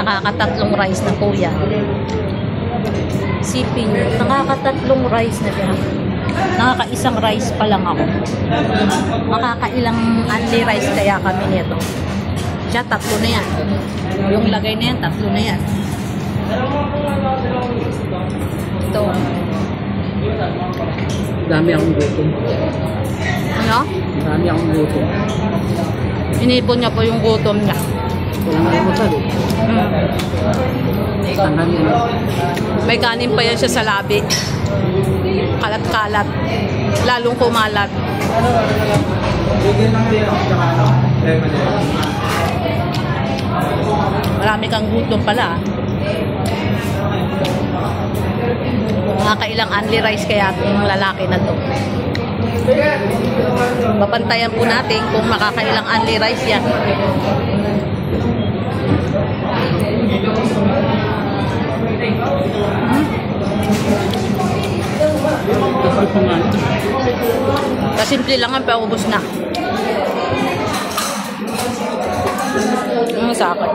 Nakakatatlong rice na po yan. Sipin, nakakatatlong rice na siya. Nakakaisang rice pa lang ako. Makakailang only rice kaya kami nito. Siya, tatlo na yan. Yung lagay na yan, tatlo na yan. Ito. Dami akong gutom. Ano? Dami akong gutom. Inipon niya po yung gutom niya. Walang almusal eh. Tangan yan. May kanin pa yan siya sa labi. Kalat-kalat. Lalong kumalat. Marami kang gutom pala. Nakakailang only rice kaya yung lalaki na to. Papantayan po natin kung makakailang only rice yan. Kasimple lang ang paubos na. Sa akin.